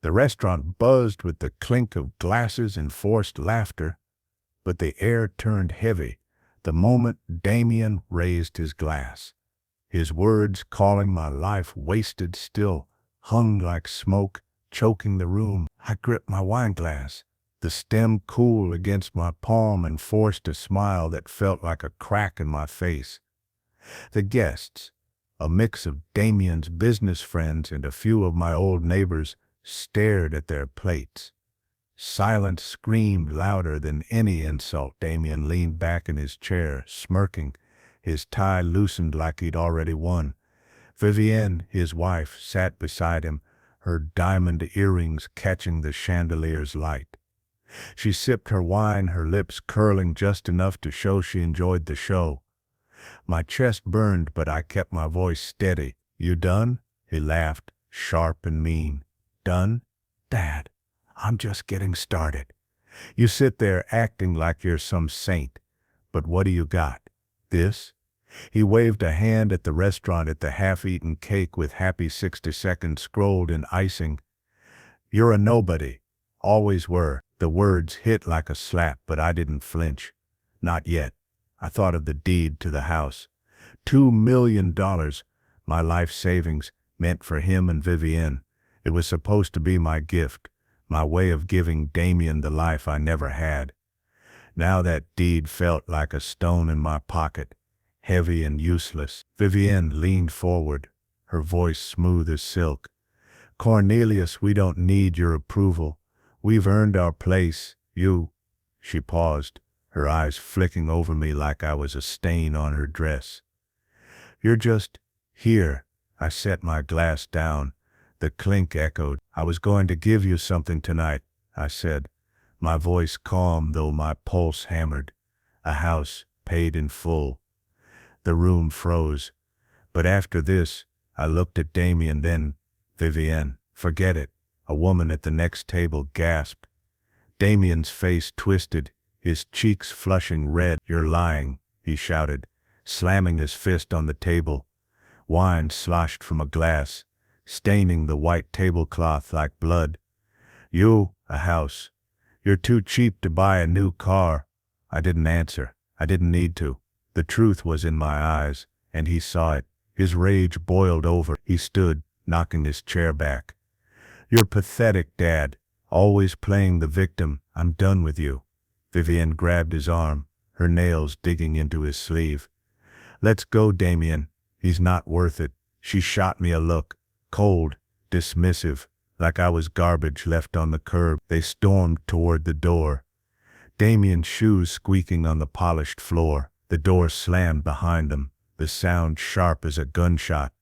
The restaurant buzzed with the clink of glasses and forced laughter, but the air turned heavy the moment Damien raised his glass. His words, calling my life wasted, still hung like smoke, choking the room. I gripped my wine glass, the stem cool against my palm, and forced a smile that felt like a crack in my face. The guests, a mix of Damien's business friends and a few of my old neighbors, stared at their plates. Silence screamed louder than any insult. Damien leaned back in his chair, smirking, his tie loosened like he'd already won. Vivienne, his wife, sat beside him, her diamond earrings catching the chandelier's light. She sipped her wine, her lips curling just enough to show she enjoyed the show. My chest burned, but I kept my voice steady. "You done?" He laughed, sharp and mean. "Done? Dad, I'm just getting started. You sit there acting like you're some saint, but what do you got? This?" He waved a hand at the restaurant, at the half-eaten cake with "Happy 60 Seconds" scrolled in icing. "You're a nobody. Always were." The words hit like a slap, but I didn't flinch. Not yet. I thought of the deed to the house. $2 million, my life savings, meant for him and Vivienne. It was supposed to be my gift, my way of giving Damien the life I never had. Now that deed felt like a stone in my pocket, heavy and useless. Vivienne leaned forward, her voice smooth as silk. "Cornelius, we don't need your approval. We've earned our place. She paused, her eyes flicking over me like I was a stain on her dress. "You're just here." I set my glass down. The clink echoed. "I was going to give you something tonight," I said, my voice calm though my pulse hammered. "A house paid in full." The room froze. But after this, I looked at Damien, then Vivienne. "Forget it," a woman at the next table gasped. Damien's face twisted, his cheeks flushing red. "You're lying," he shouted, slamming his fist on the table. Wine sloshed from a glass, staining the white tablecloth like blood. A house. You're too cheap to buy a new car." I didn't answer. I didn't need to. The truth was in my eyes, and he saw it. His rage boiled over. He stood, knocking his chair back. "You're pathetic, Dad. Always playing the victim. I'm done with you." Vivienne grabbed his arm, her nails digging into his sleeve. "Let's go, Damien. He's not worth it." She shot me a look, cold, dismissive, like I was garbage left on the curb. They stormed toward the door, Damien's shoes squeaking on the polished floor. The door slammed behind them, the sound sharp as a gunshot.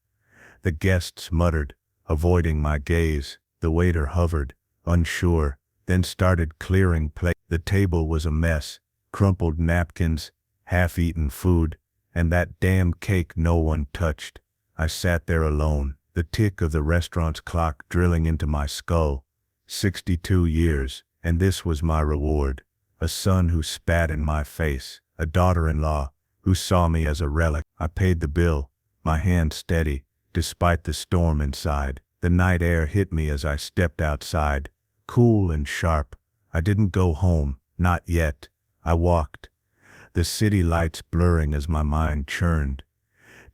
The guests muttered, avoiding my gaze. The waiter hovered, unsure, then started clearing plates. The table was a mess, crumpled napkins, half-eaten food, and that damn cake no one touched. I sat there alone, the tick of the restaurant's clock drilling into my skull. 62 years, and this was my reward. A son who spat in my face, a daughter-in-law who saw me as a relic. I paid the bill, my hand steady, despite the storm inside. The night air hit me as I stepped outside, cool and sharp. I didn't go home, not yet. I walked, the city lights blurring as my mind churned.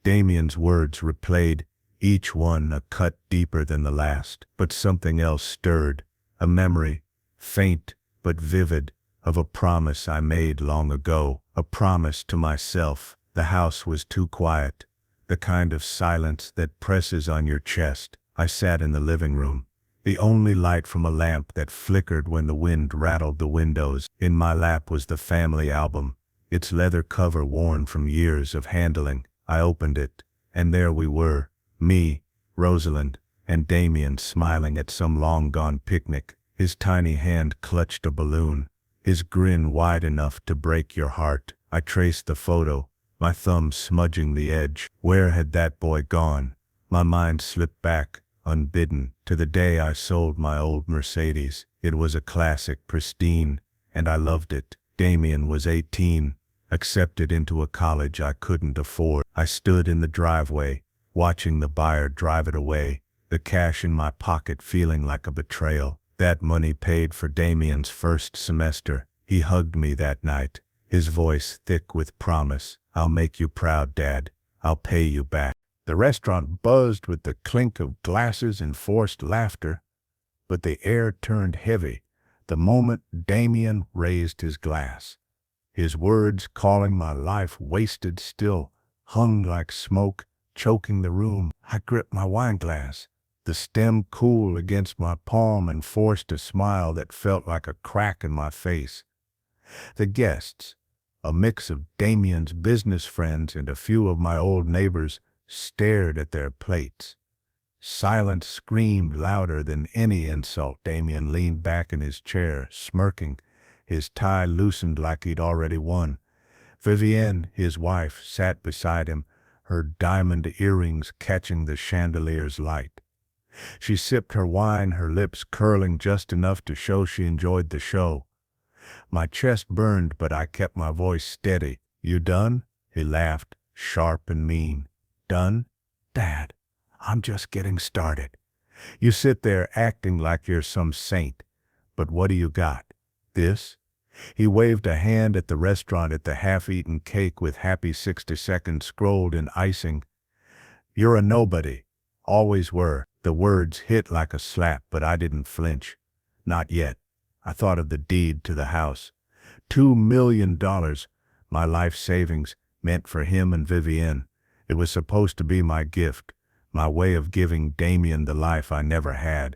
Damien's words replayed, each one a cut deeper than the last. But something else stirred, a memory, faint but vivid, of a promise I made long ago, a promise to myself. The house was too quiet, the kind of silence that presses on your chest. I sat in the living room, the only light from a lamp that flickered when the wind rattled the windows. In my lap was the family album, its leather cover worn from years of handling. I opened it, and there we were, me, Rosalind, and Damien smiling at some long-gone picnic. His tiny hand clutched a balloon, his grin wide enough to break your heart. I traced the photo, my thumb smudging the edge. Where had that boy gone? My mind slipped back, unbidden, to the day I sold my old Mercedes. It was a classic, pristine, and I loved it. Damien was 18, accepted into a college I couldn't afford. I stood in the driveway, watching the buyer drive it away, the cash in my pocket feeling like a betrayal. That money paid for Damien's first semester. He hugged me that night, his voice thick with promise. I'll make you proud, Dad. I'll pay you back. The restaurant buzzed with the clink of glasses and forced laughter, but the air turned heavy the moment Damien raised his glass. His words, calling my life wasted, still hung like smoke, choking the room. I gripped my wine glass, the stem cool against my palm, and forced a smile that felt like a crack in my face. The guests, a mix of Damien's business friends and a few of my old neighbors, stared at their plates. Silence screamed louder than any insult. Damien leaned back in his chair, smirking, his tie loosened like he'd already won. Vivienne, his wife, sat beside him, her diamond earrings catching the chandelier's light. She sipped her wine, her lips curling just enough to show she enjoyed the show. My chest burned, but I kept my voice steady. You done? He laughed, sharp and mean. Done? Dad, I'm just getting started. You sit there acting like you're some saint. But what do you got? This? He waved a hand at the restaurant, at the half-eaten cake with happy 60 seconds scrolled in icing. You're a nobody. Always were. The words hit like a slap, but I didn't flinch. Not yet. I thought of the deed to the house. $2 million, my life savings, meant for him and Vivienne. It was supposed to be my gift, my way of giving Damien the life I never had.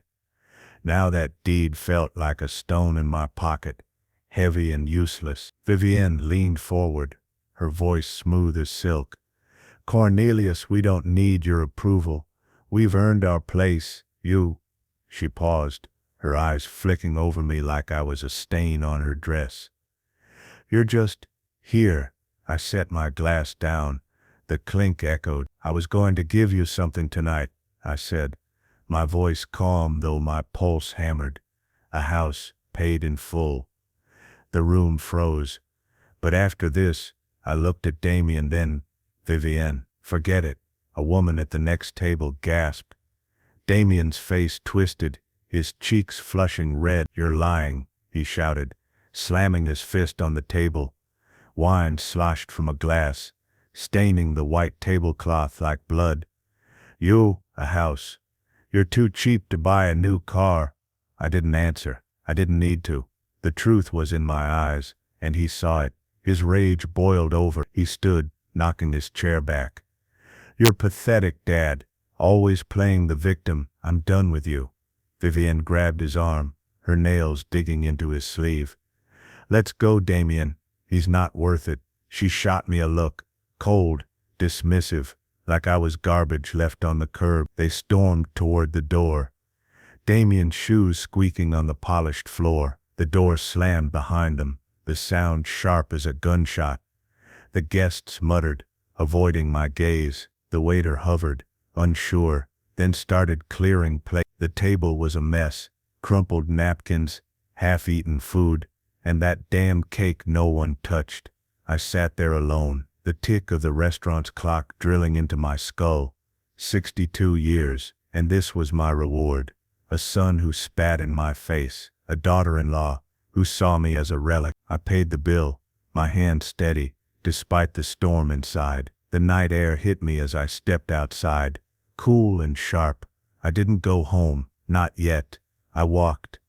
Now that deed felt like a stone in my pocket, heavy and useless. Vivienne leaned forward, her voice smooth as silk. Cornelius, we don't need your approval. We've earned our place. She paused, her eyes flicking over me like I was a stain on her dress. You're just here. I set my glass down. The clink echoed. I was going to give you something tonight, I said, my voice calm though my pulse hammered. A house paid in full. The room froze. But after this, I looked at Damien, then Vivienne. Forget it, a woman at the next table gasped. Damien's face twisted, his cheeks flushing red. You're lying, he shouted, slamming his fist on the table. Wine sloshed from a glass, staining the white tablecloth like blood. A house. You're too cheap to buy a new car. I didn't answer. I didn't need to. The truth was in my eyes, and he saw it. His rage boiled over. He stood, knocking his chair back. You're pathetic, Dad. Always playing the victim. I'm done with you. Vivienne grabbed his arm, her nails digging into his sleeve. Let's go, Damien. He's not worth it. She shot me a look, cold, dismissive, like I was garbage left on the curb. They stormed toward the door, Damien's shoes squeaking on the polished floor. The door slammed behind them, the sound sharp as a gunshot. The guests muttered, avoiding my gaze. The waiter hovered, unsure, then started clearing plates. The table was a mess, crumpled napkins, half-eaten food, and that damn cake no one touched. I sat there alone, the tick of the restaurant's clock drilling into my skull. 62 years, and this was my reward. A son who spat in my face, a daughter-in-law who saw me as a relic. I paid the bill, my hand steady, despite the storm inside. The night air hit me as I stepped outside, cool and sharp. I didn't go home, not yet. I walked,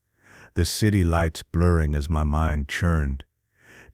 the city lights blurring as my mind churned.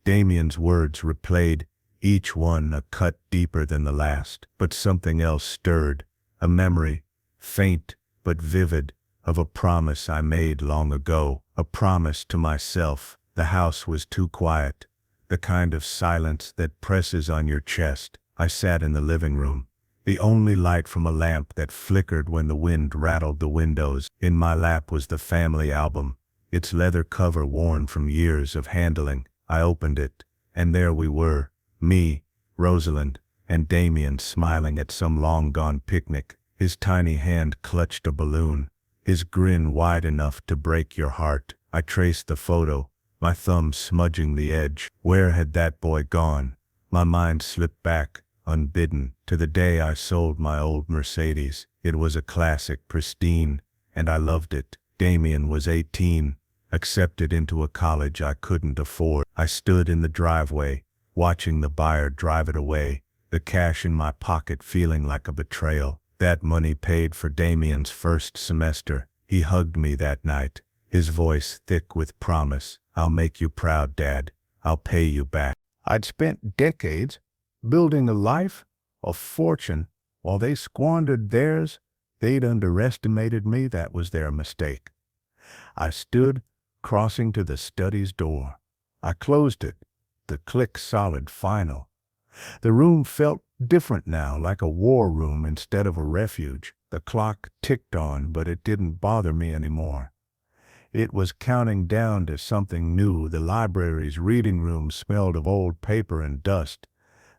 Damien's words replayed, each one a cut deeper than the last. But something else stirred, a memory, faint but vivid, of a promise I made long ago, a promise to myself. The house was too quiet, the kind of silence that presses on your chest. I sat in the living room, the only light from a lamp that flickered when the wind rattled the windows. In my lap was the family album, its leather cover worn from years of handling. I opened it, and there we were, me, Rosalind, and Damien smiling at some long-gone picnic. His tiny hand clutched a balloon, his grin wide enough to break your heart. I traced the photo, my thumb smudging the edge. Where had that boy gone? My mind slipped back, unbidden, to the day I sold my old Mercedes. It was a classic, pristine, and I loved it. Damien was 18, accepted into a college I couldn't afford. I stood in the driveway, watching the buyer drive it away, the cash in my pocket feeling like a betrayal. That money paid for Damien's first semester. He hugged me that night, his voice thick with promise. I'll make you proud, Dad. I'll pay you back. I'd spent decades building a life, a fortune, while they squandered theirs. They'd underestimated me. That was their mistake. I stood, crossing to the study's door. I closed it, the click solid, final. The room felt different now, like a war room instead of a refuge. The clock ticked on, but it didn't bother me anymore. It was counting down to something new. The library's reading room smelled of old paper and dust,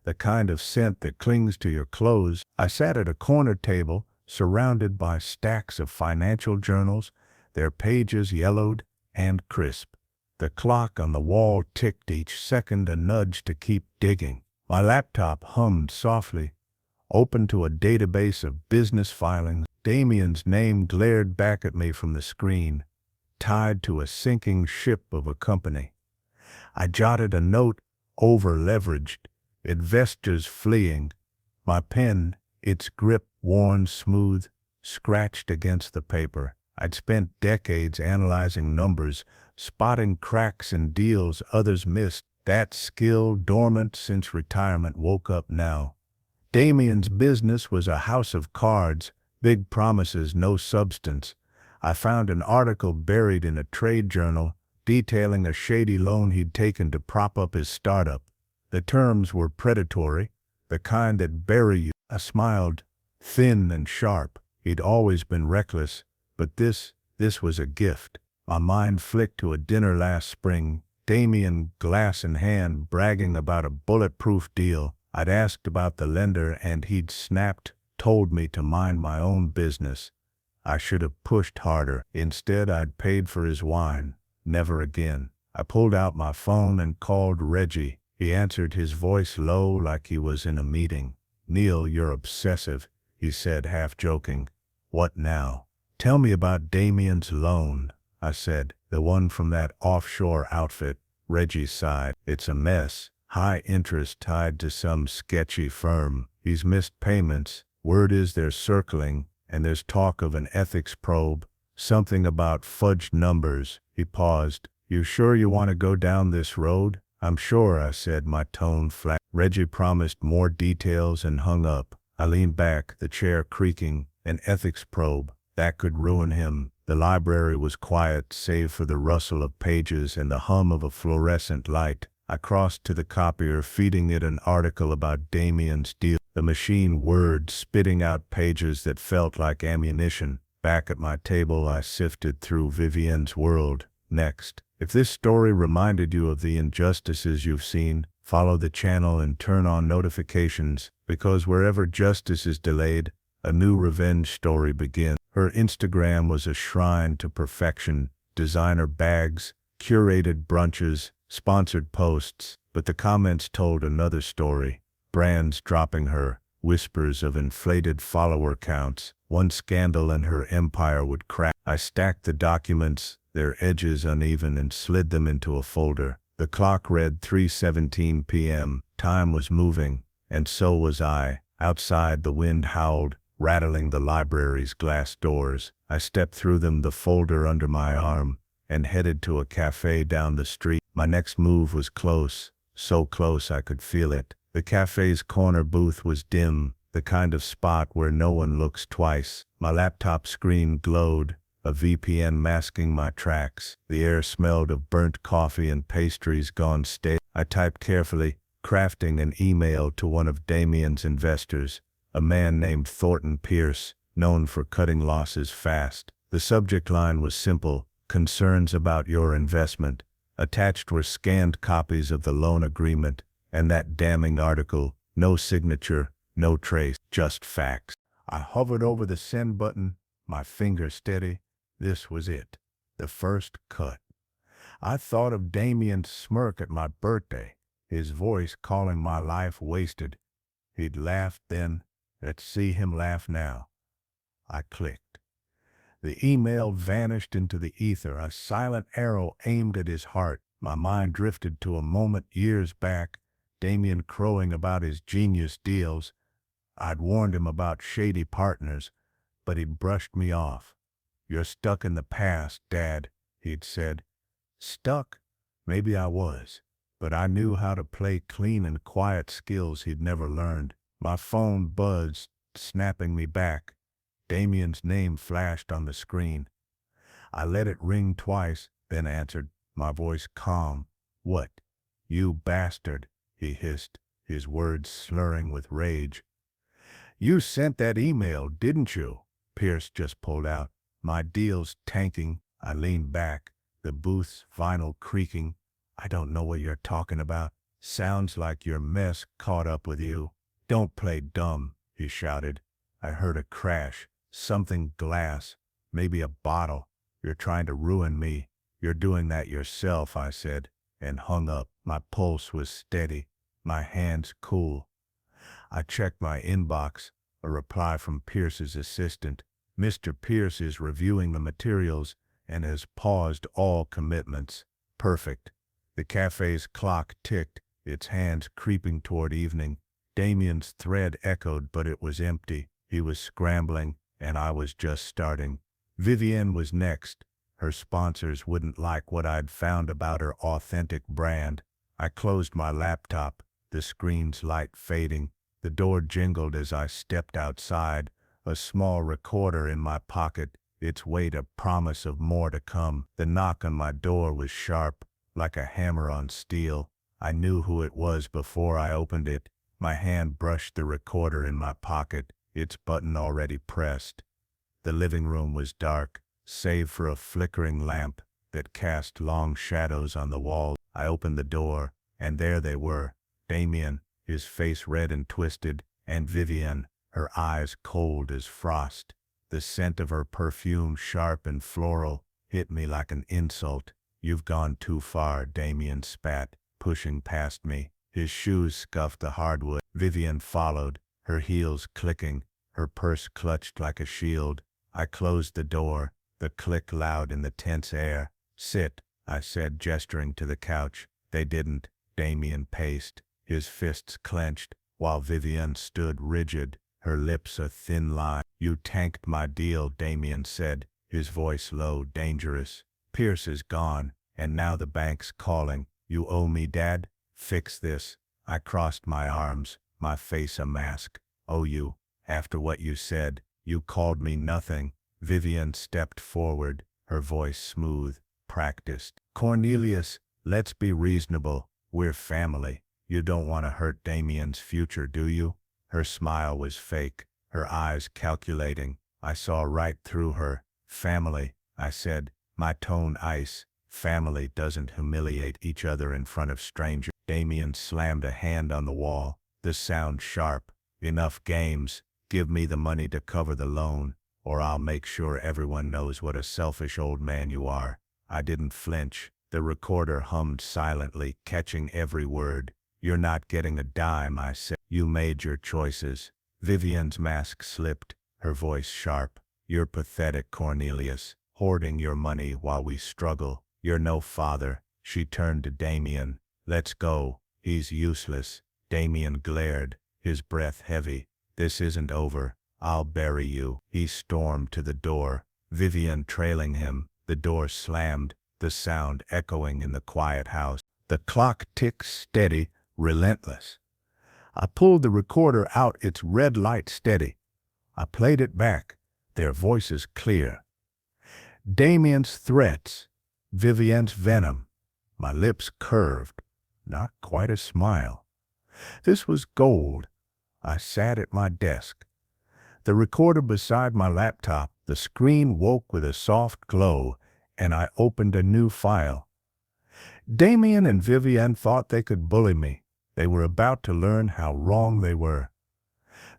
the kind of scent that clings to your clothes. I sat at a corner table, surrounded by stacks of financial journals, their pages yellowed and crisp. The clock on the wall ticked each second, a nudge to keep digging. My laptop hummed softly, open to a database of business filings. Damien's name glared back at me from the screen, tied to a sinking ship of a company. I jotted a note, over-leveraged, investors fleeing. My pen, its grip worn smooth, scratched against the paper. I'd spent decades analyzing numbers, spotting cracks in deals others missed. That skill, dormant since retirement, woke up now. Damien's business was a house of cards, big promises, no substance. I found an article buried in a trade journal detailing a shady loan he'd taken to prop up his startup. The terms were predatory, the kind that bury you. I smiled, thin and sharp. He'd always been reckless, but this was a gift. My mind flicked to a dinner last spring, Damien, glass in hand, bragging about a bulletproof deal. I'd asked about the lender and he'd snapped, told me to mind my own business. I should have pushed harder. Instead, I'd paid for his wine. Never again. I pulled out my phone and called Reggie. He answered, his voice low like he was in a meeting. "Neil, you're obsessive," he said, half joking. "What now?" "Tell me about Damien's loan," I said. "The one from that offshore outfit." Reggie sighed. "It's a mess. High interest tied to some sketchy firm. He's missed payments. Word is they're circling, and there's talk of an ethics probe. Something about fudged numbers." He paused. "You sure you want to go down this road?" "I'm sure," I said, my tone flat. Reggie promised more details and hung up. I leaned back, the chair creaking. An ethics probe. That could ruin him. The library was quiet, save for the rustle of pages and the hum of a fluorescent light. I crossed to the copier, feeding it an article about Damien's deal. The machine whirred, spitting out pages that felt like ammunition. Back at my table, I sifted through Vivienne's World. Next. If this story reminded you of the injustices you've seen, follow the channel and turn on notifications, because wherever justice is delayed, a new revenge story begins. Her Instagram was a shrine to perfection, designer bags, curated brunches, sponsored posts, but the comments told another story. Brands dropping her, whispers of inflated follower counts. One scandal and her empire would crack. I stacked the documents, their edges uneven, and slid them into a folder. The clock read 3:17 p.m. Time was moving, and so was I. Outside, the wind howled, rattling the library's glass doors. I stepped through them, the folder under my arm, and headed to a cafe down the street. My next move was close, so close I could feel it. The cafe's corner booth was dim, the kind of spot where no one looks twice. My laptop screen glowed, a VPN masking my tracks. The air smelled of burnt coffee and pastries gone stale. I typed carefully, crafting an email to one of Damien's investors, a man named Thornton Pierce, known for cutting losses fast. The subject line was simple: concerns about your investment. Attached were scanned copies of the loan agreement, and that damning article. No signature, no trace, just facts. I hovered over the send button, my finger steady. This was it, the first cut. I thought of Damien's smirk at my birthday, his voice calling my life wasted. He'd laughed then. Let's see him laugh now. I clicked. The email vanished into the ether, a silent arrow aimed at his heart. My mind drifted to a moment years back, Damien crowing about his genius deals. I'd warned him about shady partners, but he'd brushed me off. "You're stuck in the past, Dad," he'd said. Stuck? Maybe I was, but I knew how to play clean and quiet, skills he'd never learned. My phone buzzed, snapping me back. Damien's name flashed on the screen. I let it ring twice, then answered, my voice calm. "What? You bastard," he hissed, his words slurring with rage. "You sent that email, didn't you?" Pierce just pulled out. "My deal's tanking." I leaned back, the booth's vinyl creaking. "I don't know what you're talking about. Sounds like your mess caught up with you." "Don't play dumb," he shouted. I heard a crash, something glass, maybe a bottle. "You're trying to ruin me." "You're doing that yourself," I said, and hung up. My pulse was steady, my hands cool. I checked my inbox, a reply from Pierce's assistant. "Mr. Pierce is reviewing the materials and has paused all commitments." Perfect. The cafe's clock ticked, its hands creeping toward evening. Damien's thread echoed, but it was empty. He was scrambling, and I was just starting. Vivienne was next. Her sponsors wouldn't like what I'd found about her authentic brand. I closed my laptop, the screen's light fading. The door jingled as I stepped outside, a small recorder in my pocket, its weight a promise of more to come. The knock on my door was sharp, like a hammer on steel. I knew who it was before I opened it. My hand brushed the recorder in my pocket, its button already pressed. The living room was dark, save for a flickering lamp that cast long shadows on the wall. I opened the door, and there they were, Damien, his face red and twisted, and Vivienne, her eyes cold as frost. The scent of her perfume, sharp and floral, hit me like an insult. "You've gone too far," Damien spat, pushing past me. His shoes scuffed the hardwood. Vivienne followed, her heels clicking, her purse clutched like a shield. I closed the door, the click loud in the tense air. "Sit," I said, gesturing to the couch. They didn't. Damien paced, his fists clenched, while Vivienne stood rigid, her lips a thin line. "You tanked my deal," Damien said, his voice low, dangerous. "Pierce is gone, and now the bank's calling. You owe me, Dad. Fix this." I crossed my arms, my face a mask. "Owe you? After what you said, you called me nothing." Vivienne stepped forward, her voice smooth, practiced. "Cornelius, let's be reasonable. We're family. You don't want to hurt Damien's future, do you?" Her smile was fake, her eyes calculating. I saw right through her. "Family," I said, my tone ice. "Family doesn't humiliate each other in front of strangers." Damien slammed a hand on the wall, the sound sharp. "Enough games. Give me the money to cover the loan, or I'll make sure everyone knows what a selfish old man you are." I didn't flinch. The recorder hummed silently, catching every word. "You're not getting a dime," I said. "You made your choices." Vivienne's mask slipped, her voice sharp. "You're pathetic, Cornelius, hoarding your money while we struggle. You're no father." She turned to Damien. "Let's go. He's useless." Damien glared, his breath heavy. "This isn't over. I'll bury you." He stormed to the door, Vivienne trailing him. The door slammed, the sound echoing in the quiet house. The clock ticked steady, relentless. I pulled the recorder out, its red light steady. I played it back, their voices clear. Damien's threats, Vivienne's venom. My lips curved, not quite a smile. This was gold. I sat at my desk. The recorder beside my laptop, the screen woke with a soft glow, and I opened a new file. Damien and Vivienne thought they could bully me. They were about to learn how wrong they were.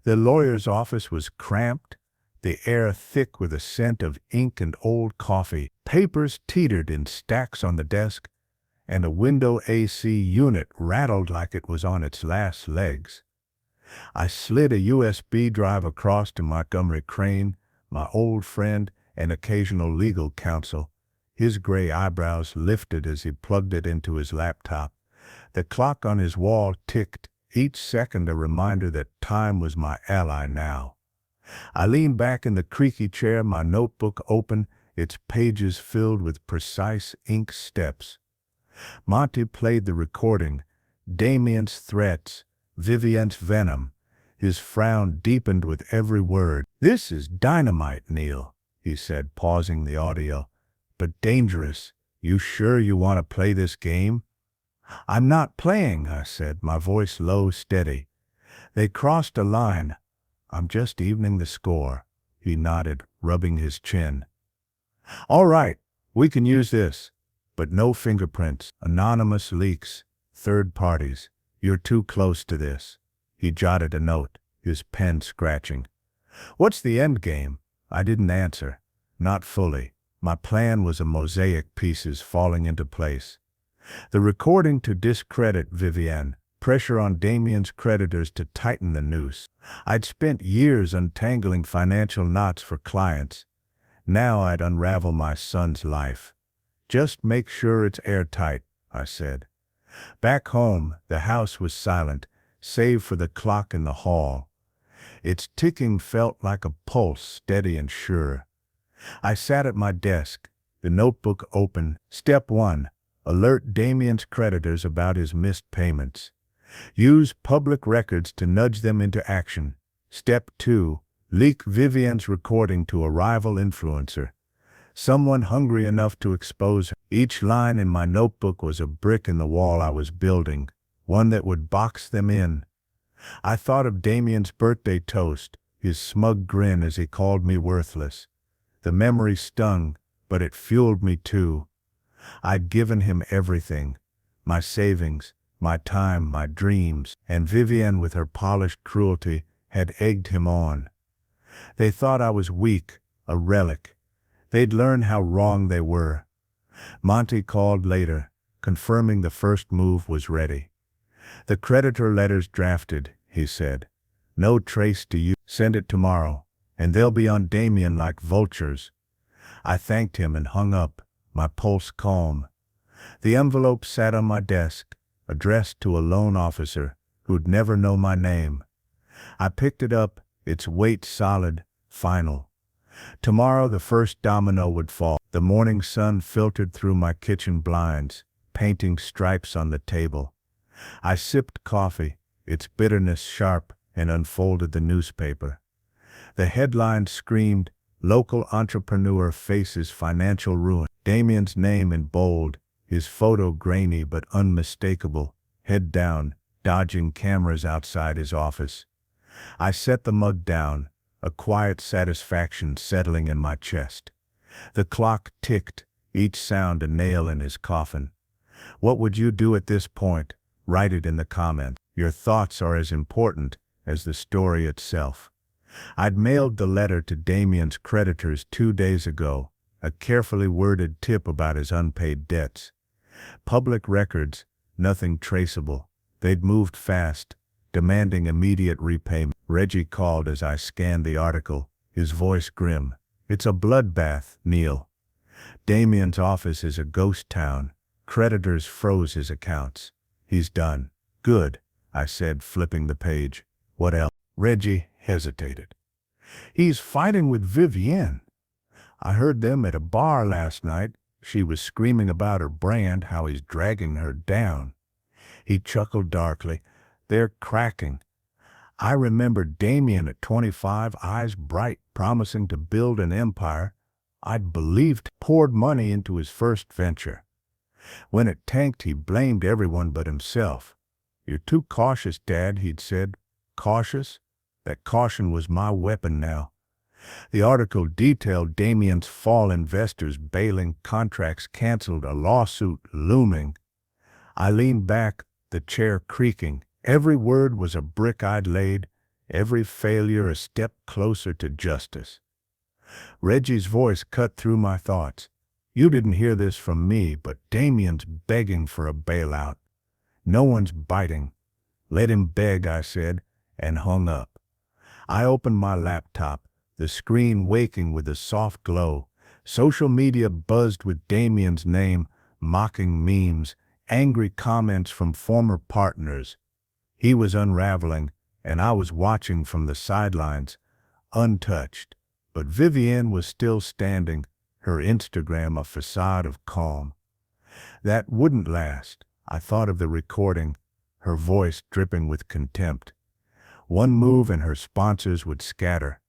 The lawyer's office was cramped, the air thick with a scent of ink and old coffee. Papers teetered in stacks on the desk, and a window AC unit rattled like it was on its last legs. I slid a USB drive across to Montgomery Crane, my old friend and occasional legal counsel. His gray eyebrows lifted as he plugged it into his laptop. The clock on his wall ticked, each second a reminder that time was my ally now. I leaned back in the creaky chair, my notebook open, its pages filled with precise ink steps. Monty played the recording, Damien's threats, Vivienne's venom. His frown deepened with every word. "This is dynamite, Neil," he said, pausing the audio. "But dangerous. You sure you want to play this game?" "I'm not playing," I said, my voice low, steady. "They crossed a line. I'm just evening the score." He nodded, rubbing his chin. "All right, we can use this. But no fingerprints, anonymous leaks, third parties. You're too close to this." He jotted a note, his pen scratching. "What's the end game?" I didn't answer. Not fully. My plan was a mosaic, pieces falling into place. The recording to discredit Vivienne, pressure on Damien's creditors to tighten the noose. I'd spent years untangling financial knots for clients. Now I'd unravel my son's life. "Just make sure it's airtight," I said. Back home, the house was silent, save for the clock in the hall. Its ticking felt like a pulse, steady and sure. I sat at my desk, the notebook open. Step 1. Alert Damien's creditors about his missed payments. Use public records to nudge them into action. Step 2. Leak Vivienne's recording to a rival influencer. Someone hungry enough to expose her. Each line in my notebook was a brick in the wall I was building, one that would box them in. I thought of Damien's birthday toast, his smug grin as he called me worthless. The memory stung, but it fueled me too. I'd given him everything, my savings, my time, my dreams, and Vivienne with her polished cruelty had egged him on. They thought I was weak, a relic. They'd learn how wrong they were. Monty called later, confirming the first move was ready. "The creditor letter's drafted," he said. "No trace to you. Send it tomorrow, and they'll be on Damien like vultures." I thanked him and hung up, my pulse calm. The envelope sat on my desk, addressed to a loan officer who'd never know my name. I picked it up, its weight solid, final. Tomorrow the first domino would fall. The morning sun filtered through my kitchen blinds, painting stripes on the table. I sipped coffee, its bitterness sharp, and unfolded the newspaper. The headline screamed, "Local entrepreneur faces financial ruin." Damien's name in bold, his photo grainy but unmistakable, head down, dodging cameras outside his office. I set the mug down, a quiet satisfaction settling in my chest. The clock ticked, each sound a nail in his coffin. What would you do at this point? Write it in the comments. Your thoughts are as important as the story itself. I'd mailed the letter to Damien's creditors 2 days ago, a carefully worded tip about his unpaid debts. Public records, nothing traceable. They'd moved fast, demanding immediate repayment. Reggie called as I scanned the article, his voice grim. "It's a bloodbath, Neil. Damien's office is a ghost town. Creditors froze his accounts. He's done." "Good," I said, flipping the page. "What else?" Reggie hesitated. "He's fighting with Vivienne. I heard them at a bar last night. She was screaming about her brand, how he's dragging her down." He chuckled darkly. "They're cracking. I remember Damien at 25, eyes bright, promising to build an empire. I'd believed, poured money into his first venture. When it tanked, he blamed everyone but himself. 'You're too cautious, Dad,' he'd said. Cautious? That caution was my weapon now." The article detailed Damien's fall, investors bailing, contracts canceled, a lawsuit looming. I leaned back, the chair creaking. Every word was a brick I'd laid, every failure a step closer to justice. Reggie's voice cut through my thoughts. "You didn't hear this from me, but Damien's begging for a bailout. No one's biting." "Let him beg," I said, and hung up. I opened my laptop, the screen waking with a soft glow. Social media buzzed with Damien's name, mocking memes, angry comments from former partners. He was unraveling, and I was watching from the sidelines, untouched. But Vivienne was still standing, her Instagram a facade of calm. That wouldn't last. I thought of the recording, her voice dripping with contempt. One move and her sponsors would scatter.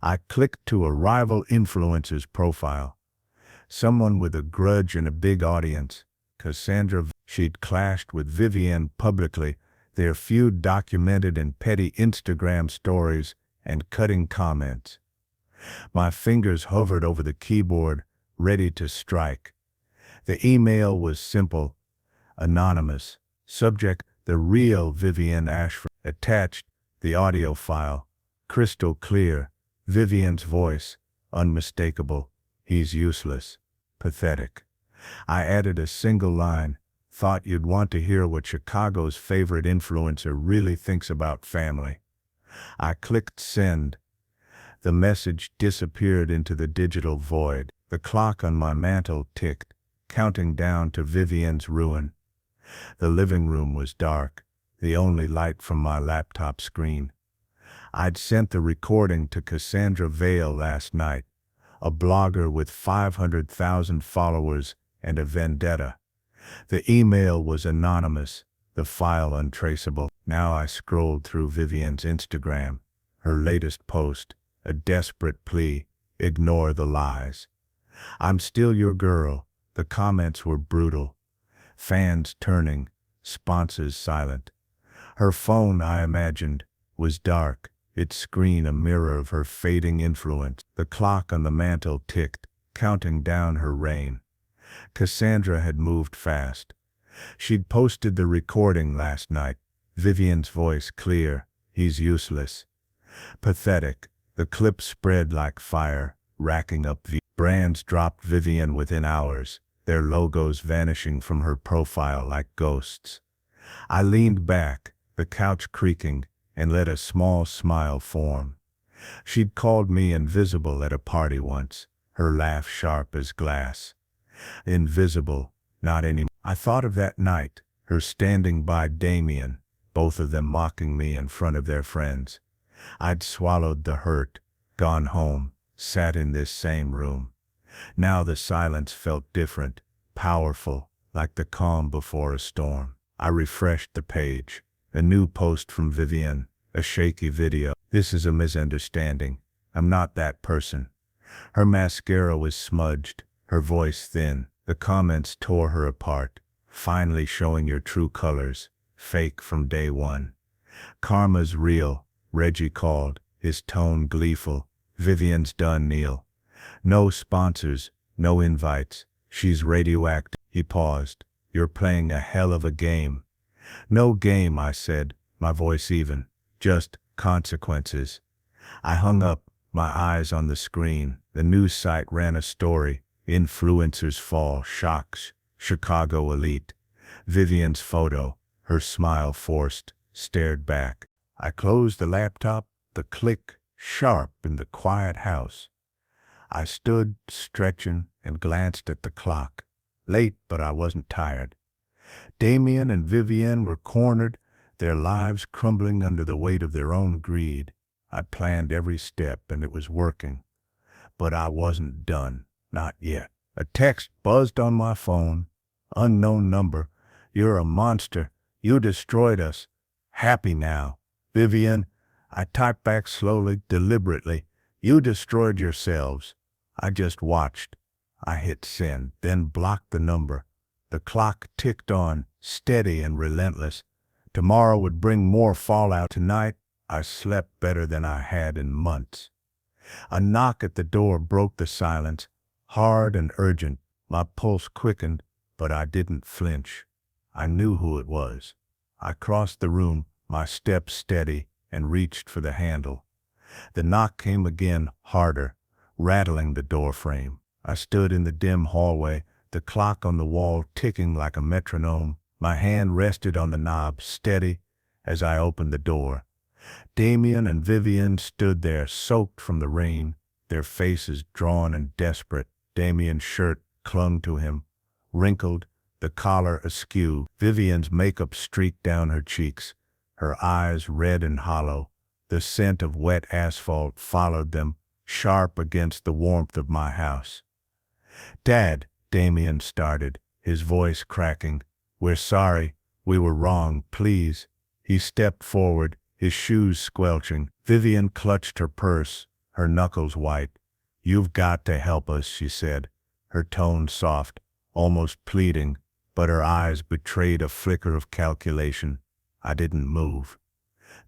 I clicked to a rival influencer's profile. Someone with a grudge and a big audience. Cassandra. She'd clashed with Vivienne publicly, their feud documented in petty Instagram stories and cutting comments. My fingers hovered over the keyboard, ready to strike. The email was simple, anonymous. Subject, the real Vivienne Ashford. Attached, the audio file. Crystal clear. Vivienne's voice, unmistakable. He's useless. Pathetic. I added a single line. Thought you'd want to hear what Chicago's favorite influencer really thinks about family. I clicked send. The message disappeared into the digital void. The clock on my mantel ticked, counting down to Vivienne's ruin. The living room was dark, the only light from my laptop screen. I'd sent the recording to Cassandra Vale last night, a blogger with 500,000 followers and a vendetta. The email was anonymous, the file untraceable. Now I scrolled through Vivienne's Instagram, her latest post, a desperate plea, ignore the lies. I'm still your girl. The comments were brutal. Fans turning, sponsors silent. Her phone, I imagined, was dark, its screen a mirror of her fading influence. The clock on the mantel ticked, counting down her reign. Cassandra had moved fast. She'd posted the recording last night, Vivienne's voice clear, he's useless. Pathetic, the clip spread like fire, racking up views. Brands dropped Vivienne within hours, their logos vanishing from her profile like ghosts. I leaned back, the couch creaking, and let a small smile form. She'd called me invisible at a party once, her laugh sharp as glass. Invisible, not anymore. I thought of that night, her standing by Damien, both of them mocking me in front of their friends. I'd swallowed the hurt, gone home, sat in this same room. Now the silence felt different, powerful, like the calm before a storm. I refreshed the page. A new post from Vivienne, a shaky video. This is a misunderstanding. I'm not that person. Her mascara was smudged, her voice thin. The comments tore her apart. Finally showing your true colors. Fake from day one. Karma's real, Reggie called, his tone gleeful. Vivienne's done, Neil. No sponsors, no invites. She's radioactive. He paused. You're playing a hell of a game. No game, I said, my voice even. Just consequences. I hung up, my eyes on the screen. The news site ran a story. Influencers fall, shocks, Chicago elite. Vivienne's photo, her smile forced, stared back. I closed the laptop, the click, sharp in the quiet house. I stood, stretching, and glanced at the clock. Late, but I wasn't tired. Damien and Vivienne were cornered, their lives crumbling under the weight of their own greed. I planned every step, and it was working. But I wasn't done. Not yet. A text buzzed on my phone. Unknown number. You're a monster. You destroyed us. Happy now. Vivienne. I typed back slowly, deliberately. You destroyed yourselves. I just watched. I hit send, then blocked the number. The clock ticked on, steady and relentless. Tomorrow would bring more fallout. Tonight, I slept better than I had in months. A knock at the door broke the silence. Hard and urgent, my pulse quickened, but I didn't flinch. I knew who it was. I crossed the room, my steps steady, and reached for the handle. The knock came again, harder, rattling the doorframe. I stood in the dim hallway, the clock on the wall ticking like a metronome. My hand rested on the knob, steady, as I opened the door. Damien and Vivian stood there, soaked from the rain, their faces drawn and desperate. Damien's shirt clung to him, wrinkled, the collar askew. Vivian's makeup streaked down her cheeks, her eyes red and hollow. The scent of wet asphalt followed them, sharp against the warmth of my house. "Dad," Damien started, his voice cracking. "We're sorry. We were wrong. Please." He stepped forward, his shoes squelching. Vivian clutched her purse, her knuckles white. "You've got to help us," she said, her tone soft, almost pleading, but her eyes betrayed a flicker of calculation. I didn't move.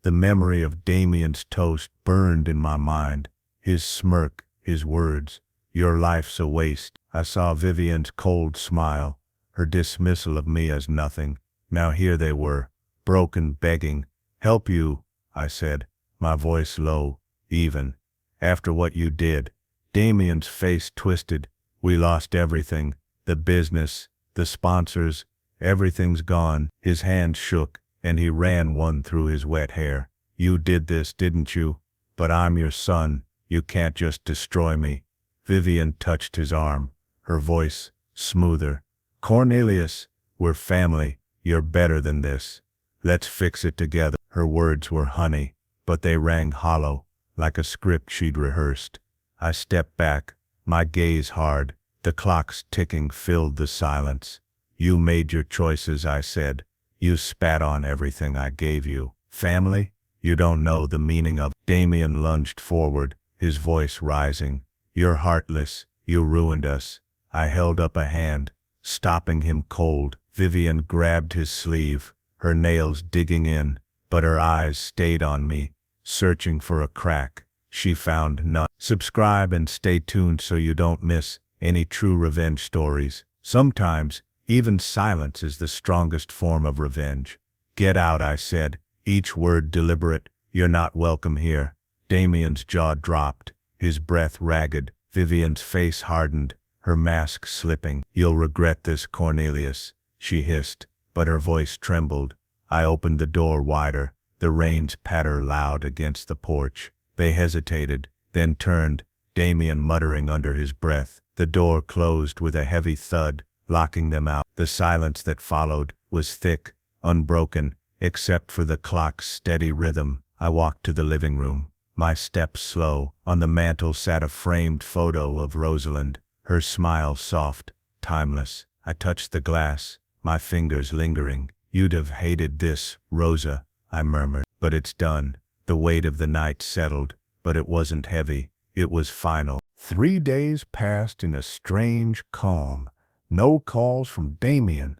The memory of Damien's toast burned in my mind, his smirk, his words, "Your life's a waste." I saw Vivian's cold smile, her dismissal of me as nothing. Now here they were, broken, begging. "Help you," I said, my voice low, even. "After what you did." Damien's face twisted. "We lost everything. The business, the sponsors, everything's gone." His hand shook, and he ran one through his wet hair. "You did this, didn't you? But I'm your son. You can't just destroy me." Vivian touched his arm, her voice smoother. "Cornelius, we're family. You're better than this. Let's fix it together." Her words were honey, but they rang hollow, like a script she'd rehearsed. I stepped back, my gaze hard. The clock's ticking filled the silence. "You made your choices," I said. "You spat on everything I gave you. Family? You don't know the meaning of." Damien lunged forward, his voice rising. "You're heartless. You ruined us." I held up a hand, stopping him cold. Vivian grabbed his sleeve, her nails digging in, but her eyes stayed on me, searching for a crack. She found none. Subscribe and stay tuned so you don't miss any true revenge stories. Sometimes, even silence is the strongest form of revenge. "Get out," I said, each word deliberate. "You're not welcome here." Damien's jaw dropped, his breath ragged. Vivian's face hardened, her mask slipping. "You'll regret this, Cornelius," she hissed, but her voice trembled. I opened the door wider, the rain's patter loud against the porch. They hesitated, then turned, Damien muttering under his breath. The door closed with a heavy thud, locking them out. The silence that followed was thick, unbroken, except for the clock's steady rhythm. I walked to the living room, my steps slow. On the mantel sat a framed photo of Rosalind, her smile soft, timeless. I touched the glass, my fingers lingering. "You'd have hated this, Rosa," I murmured. "But it's done." The weight of the night settled, but it wasn't heavy. It was final. 3 days passed in a strange calm. No calls from Damien,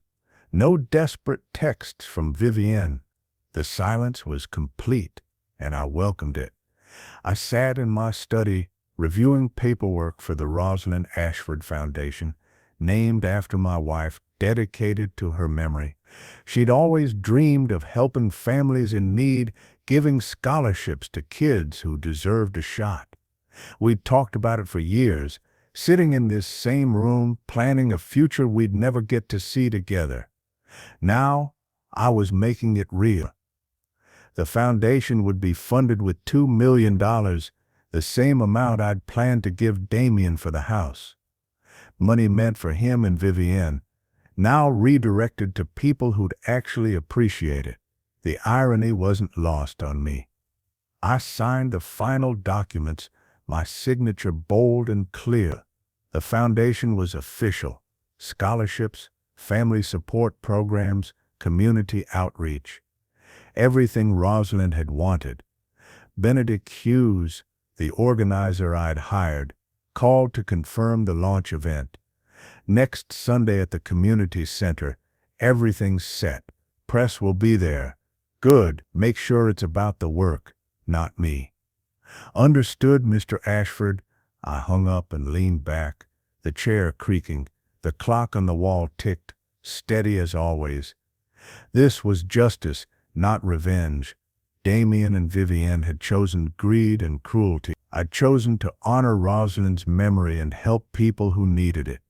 no desperate texts from Vivienne. The silence was complete, and I welcomed it. I sat in my study, reviewing paperwork for the Rosalind Ashford Foundation, named after my wife, dedicated to her memory. She'd always dreamed of helping families in need, giving scholarships to kids who deserved a shot. We'd talked about it for years, sitting in this same room, planning a future we'd never get to see together. Now, I was making it real. The foundation would be funded with $2 million, the same amount I'd planned to give Damien for the house. Money meant for him and Vivienne, now redirected to people who'd actually appreciate it. The irony wasn't lost on me. I signed the final documents, my signature bold and clear. The foundation was official. Scholarships, family support programs, community outreach. Everything Rosalind had wanted. Benedict Hughes, the organizer I'd hired, called to confirm the launch event. Next Sunday at the community center, everything's set. Press will be there. Good, make sure it's about the work, not me. Understood, Mr. Ashford. I hung up and leaned back, the chair creaking. The clock on the wall ticked, steady as always. This was justice, not revenge. Damien and Vivienne had chosen greed and cruelty. I'd chosen to honor Rosalind's memory and help people who needed it.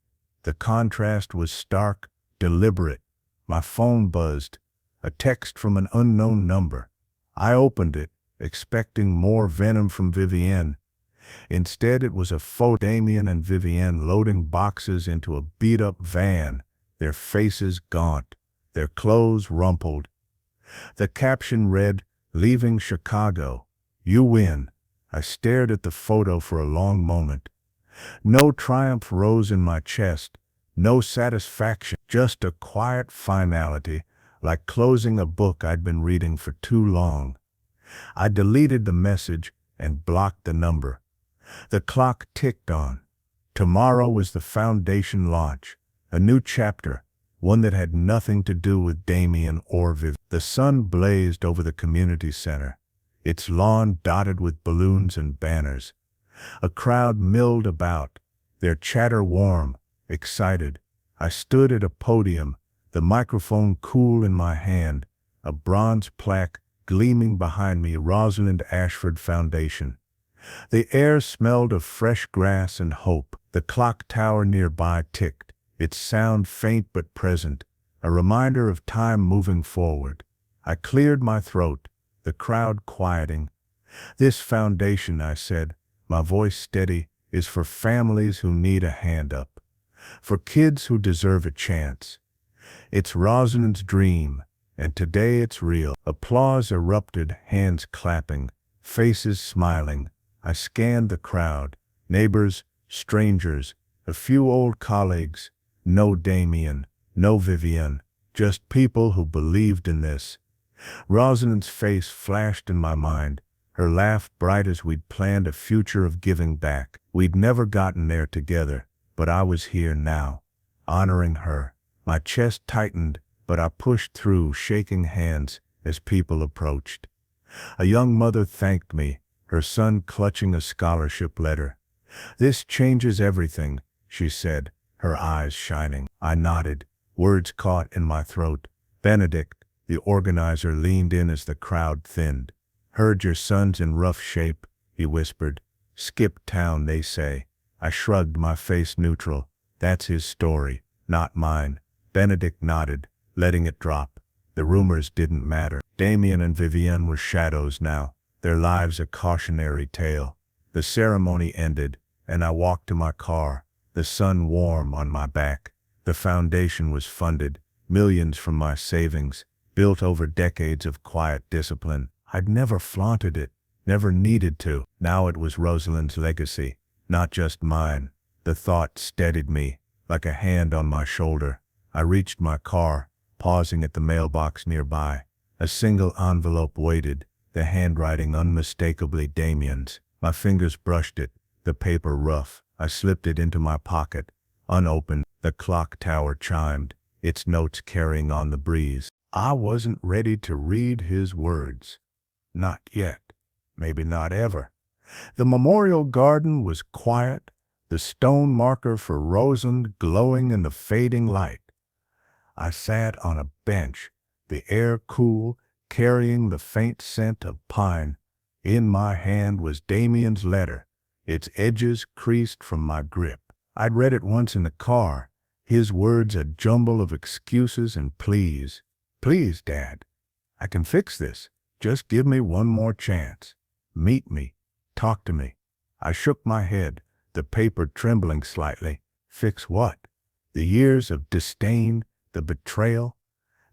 The contrast was stark, deliberate. My phone buzzed, a text from an unknown number. I opened it, expecting more venom from Vivienne. Instead, it was a photo of Damien and Vivienne loading boxes into a beat-up van, their faces gaunt, their clothes rumpled. The caption read, "Leaving Chicago. You win." I stared at the photo for a long moment. No triumph rose in my chest, no satisfaction, just a quiet finality, like closing a book I'd been reading for too long. I deleted the message and blocked the number. The clock ticked on. Tomorrow was the foundation launch, a new chapter, one that had nothing to do with Damien or Viv. The sun blazed over the community center, its lawn dotted with balloons and banners. A crowd milled about, their chatter warm, excited. I stood at a podium, the microphone cool in my hand, a bronze plaque gleaming behind me, Rosalind Ashford Foundation. The air smelled of fresh grass and hope. The clock tower nearby ticked, its sound faint but present, a reminder of time moving forward. I cleared my throat, the crowd quieting. "This foundation," I said, my voice steady, "is for families who need a hand up, for kids who deserve a chance. It's Rosalind's dream, and today it's real." Applause erupted, hands clapping, faces smiling. I scanned the crowd, neighbors, strangers, a few old colleagues, no Damien, no Vivienne, just people who believed in this. Rosalind's face flashed in my mind, her laugh bright as we'd planned a future of giving back. We'd never gotten there together, but I was here now, honoring her. My chest tightened, but I pushed through, shaking hands as people approached. A young mother thanked me, her son clutching a scholarship letter. "This changes everything," she said, her eyes shining. I nodded, words caught in my throat. Benedict, the organizer, leaned in as the crowd thinned. "Heard your son's in rough shape," he whispered. "Skip town, they say." I shrugged, my face neutral. "That's his story, not mine." Benedict nodded, letting it drop. The rumors didn't matter. Damien and Vivienne were shadows now, their lives a cautionary tale. The ceremony ended, and I walked to my car, the sun warm on my back. The foundation was funded, millions from my savings, built over decades of quiet discipline. I'd never flaunted it, never needed to. Now it was Rosalind's legacy, not just mine. The thought steadied me, like a hand on my shoulder. I reached my car, pausing at the mailbox nearby. A single envelope waited, the handwriting unmistakably Damien's. My fingers brushed it, the paper rough. I slipped it into my pocket. Unopened, the clock tower chimed, its notes carrying on the breeze. I wasn't ready to read his words. Not yet. Maybe not ever. The memorial garden was quiet, the stone marker for Rosalind glowing in the fading light. I sat on a bench, the air cool, carrying the faint scent of pine. In my hand was Damien's letter, its edges creased from my grip. I'd read it once in the car, his words a jumble of excuses and pleas. "Please, Dad, I can fix this. Just give me one more chance. Meet me. Talk to me." I shook my head, the paper trembling slightly. Fix what? The years of disdain, the betrayal?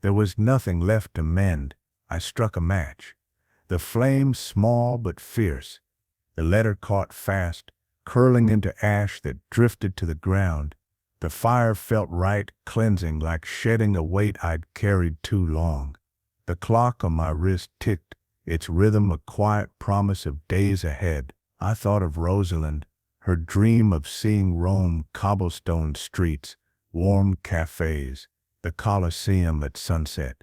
There was nothing left to mend. I struck a match. The flame small but fierce. The letter caught fast, curling into ash that drifted to the ground. The fire felt right, cleansing, like shedding a weight I'd carried too long. The clock on my wrist ticked, its rhythm a quiet promise of days ahead. I thought of Rosalind, her dream of seeing Rome, cobblestone streets, warm cafes, the Colosseum at sunset.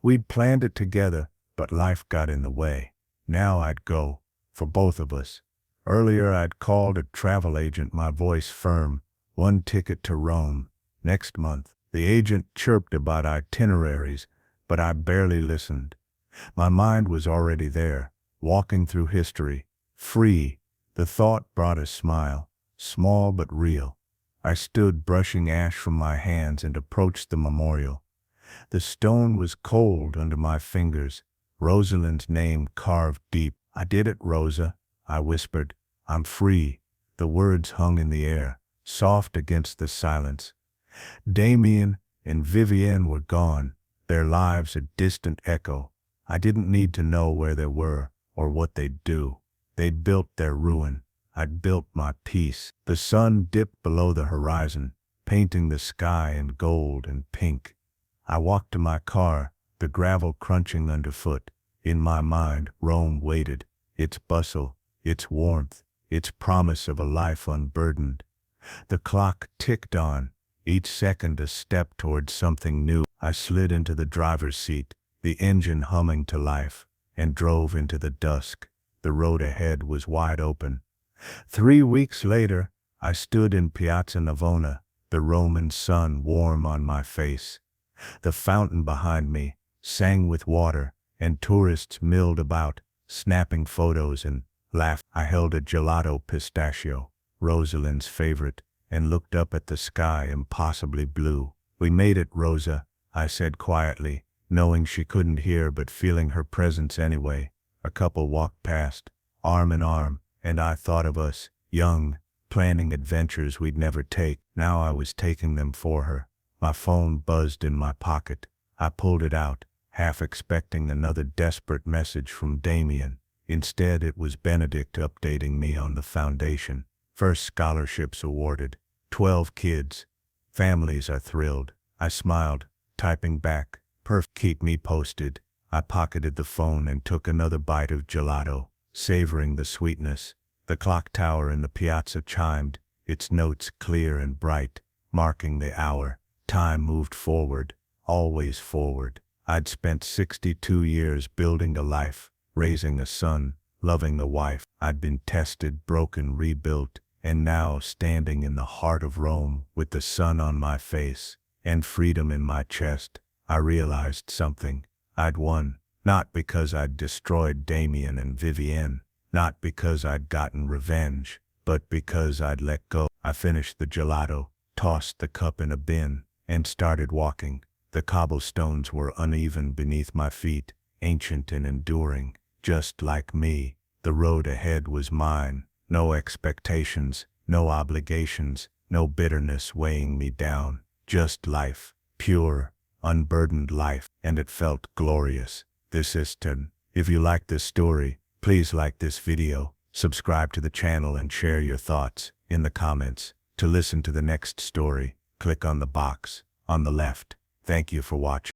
We'd planned it together, but life got in the way. Now I'd go, for both of us. Earlier I'd called a travel agent, my voice firm. One ticket to Rome, next month. The agent chirped about itineraries, but I barely listened. My mind was already there, walking through history, free. The thought brought a smile, small but real. I stood brushing ash from my hands and approached the memorial. The stone was cold under my fingers, Rosalind's name carved deep. "I did it, Rosa," I whispered. "I'm free." The words hung in the air, soft against the silence. Damien and Vivienne were gone, their lives a distant echo. I didn't need to know where they were or what they'd do. They'd built their ruin. I'd built my peace. The sun dipped below the horizon, painting the sky in gold and pink. I walked to my car, the gravel crunching underfoot. In my mind, Rome waited, its bustle, its warmth, its promise of a life unburdened. The clock ticked on, each second a step toward something new. I slid into the driver's seat, the engine humming to life, and drove into the dusk. The road ahead was wide open. 3 weeks later, I stood in Piazza Navona, the Roman sun warm on my face. The fountain behind me sang with water, and tourists milled about, snapping photos and laughed. I held a gelato pistachio, Rosalind's favorite, and looked up at the sky impossibly blue. "We made it, Rosa," I said quietly, knowing she couldn't hear but feeling her presence anyway. A couple walked past, arm in arm, and I thought of us, young, planning adventures we'd never take. Now I was taking them for her. My phone buzzed in my pocket. I pulled it out, half expecting another desperate message from Damien. Instead, it was Benedict updating me on the foundation. First scholarships awarded. 12 kids. Families are thrilled. I smiled, typing back, "Perf, keep me posted." I pocketed the phone and took another bite of gelato, savoring the sweetness. The clock tower in the piazza chimed, its notes clear and bright, marking the hour. Time moved forward, always forward. I'd spent 62 years building a life, raising a son, loving the wife. I'd been tested, broken, rebuilt, and now standing in the heart of Rome with the sun on my face and freedom in my chest, I realized something. I'd won, not because I'd destroyed Damien and Vivienne, not because I'd gotten revenge, but because I'd let go. I finished the gelato, tossed the cup in a bin, and started walking. The cobblestones were uneven beneath my feet, ancient and enduring, just like me. The road ahead was mine, no expectations, no obligations, no bitterness weighing me down, just life, pure, unburdened life, and it felt glorious. This is Tim. If you like this story, please like this video, subscribe to the channel and share your thoughts in the comments. To listen to the next story, click on the box on the left. Thank you for watching.